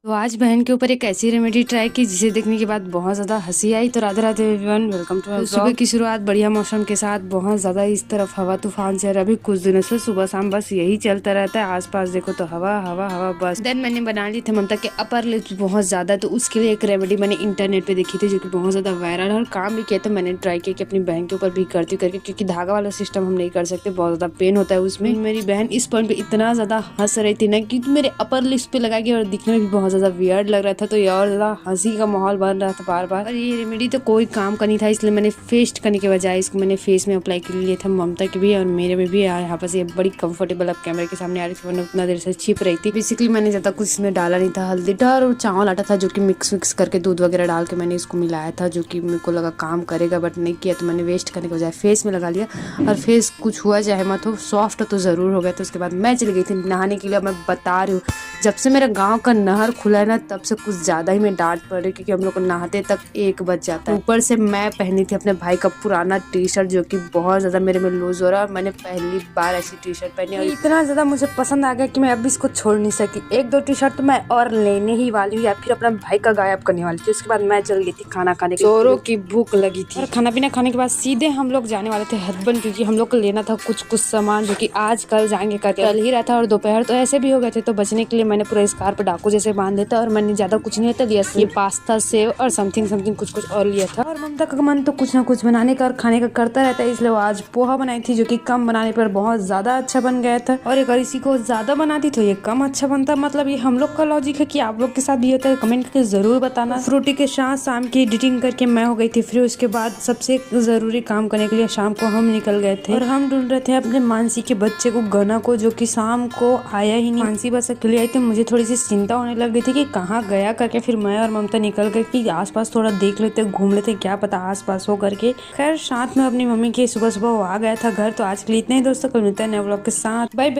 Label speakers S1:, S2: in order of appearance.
S1: तो आज बहन के ऊपर एक ऐसी रेमेडी ट्राई की जिसे देखने के बाद बहुत ज्यादा हंसी आई। तो Radhe Radhe everyone, welcome to सुबह की शुरुआत बढ़िया मौसम के साथ बहुत ज्यादा इस तरफ हवा तूफान से। अभी कुछ दिनों से सुबह शाम बस यही चलता रहता है, आसपास देखो तो हवा हवा हवा बस। देन मैंने बना ली थी ममता के अपर लिप्स बहुत ज्यादा, तो उसके लिए एक रेमेडी मैंने इंटरनेट पे देखी थी जो कि बहुत ज्यादा वायरल और काम भी किया। तो मैंने ट्राई किया कि अपनी बहन के ऊपर भी करती करके, क्योंकि धागा वाला सिस्टम हम नहीं कर सकते, बहुत ज्यादा पेन होता है उसमें। मेरी बहन इस पॉइंट पे इतना ज्यादा हंस रही थी ना कि मेरे अपर लिप्स पे लगा के, और दिखने में भी बहुत ज्यादा वियर्ड लग रहा था। तो ये और ज्यादा हंसी का माहौल बन रहा था बार बार। और ये रेमेडी तो कोई काम का नहीं था, इसलिए मैंने फेस्ट करने के बजाय इसको मैंने फेस में अप्लाई कर लिया था। ममता के भी और मेरे में भी यहाँ पर ये बड़ी कंफर्टेबल अब कैमरे के सामने आ रही थी, वरना उतना देर से छिप रही थी। बेसिकली मैंने ज्यादा कुछ इसमें डाला नहीं था, हल्दी डाल और चावल आटा था जो कि मिक्स करके दूध वगैरह डाल के मैंने इसको मिलाया था, जो कि मेरे को लगा काम करेगा बट नहीं किया। तो मैंने वेस्ट करने के बजाय फेस में लगा लिया, और फेस कुछ हुआ चाहे मत हो, सॉफ्ट तो जरूर हो गया। तो उसके बाद मैं चली गई थी नहाने के लिए। मैं बता रही हूँ, जब से मेरा गांव का नहर खुला है ना, तब से कुछ ज्यादा ही मैं डांट पड़ रही, क्योंकि हम लोग को नहाते तक 1 बज जाता है। ऊपर से मैं पहनी थी अपने भाई का पुराना टी शर्ट जो कि बहुत ज्यादा मेरे में लूज हो रहा है, और मैंने पहली बार ऐसी टी शर्ट पहनी और इतना ज्यादा मुझे पसंद आ गया कि मैं अब इसको छोड़ नहीं सकी। 1-2 टी शर्ट तो मैं और लेने ही वाली हूँ, या फिर अपना भाई का गायब करने वाली थी। उसके बाद मैं चल गई थी खाना खाने के, जोरों की भूख लगी थी। और खाना पीना खाने के बाद सीधे हम लोग जाने वाले थे हथबन, क्योंकि हम लोग को लेना था कुछ सामान जो कि आज कल जाएंगे करके कल ही रहा था। और दोपहर तो ऐसे भी हो गए थे, तो बचने के लिए मैंने पूरा स्कार्फ डाकू जैसे बांध देता, और मैंने ज्यादा कुछ नहीं था लिया, ये पास्ता सेव और समथिंग कुछ और लिया था। और ममता का मन तो कुछ ना कुछ बनाने का और खाने का करता रहता है, इसलिए वो आज पोहा बनाई थी जो कि कम बनाने पर बहुत ज्यादा अच्छा बन गया था। और अगर इसी को ज्यादा बनाती तो ये कम अच्छा बनता। मतलब ये हम लोग का लॉजिक है कि आप लोग के साथ भी होता है, कमेंट करके जरूर बताना। फ्रूटी के साथ शाम की एडिटिंग करके मैं हो गई थी फ्री। उसके बाद सबसे जरूरी काम करने के लिए शाम को हम निकल गए थे, और हम ढूंढ रहे थे अपने मानसी के बच्चे को, गना को, जो कि शाम को आया ही नहीं। मानसी बस अकेले आई थी, मुझे थोड़ी सी चिंता होने लग गई थी कि कहाँ गया करके। फिर मैं और ममता निकल गए कि आसपास थोड़ा देख लेते, घूम लेते, क्या पता आसपास हो करके। खैर साथ में अपनी मम्मी के सुबह सुबह वो आ गया था घर। तो आज के लिए इतना ही दोस्तों, कल मिलते हैं नए व्लॉग के साथ। Bye bye.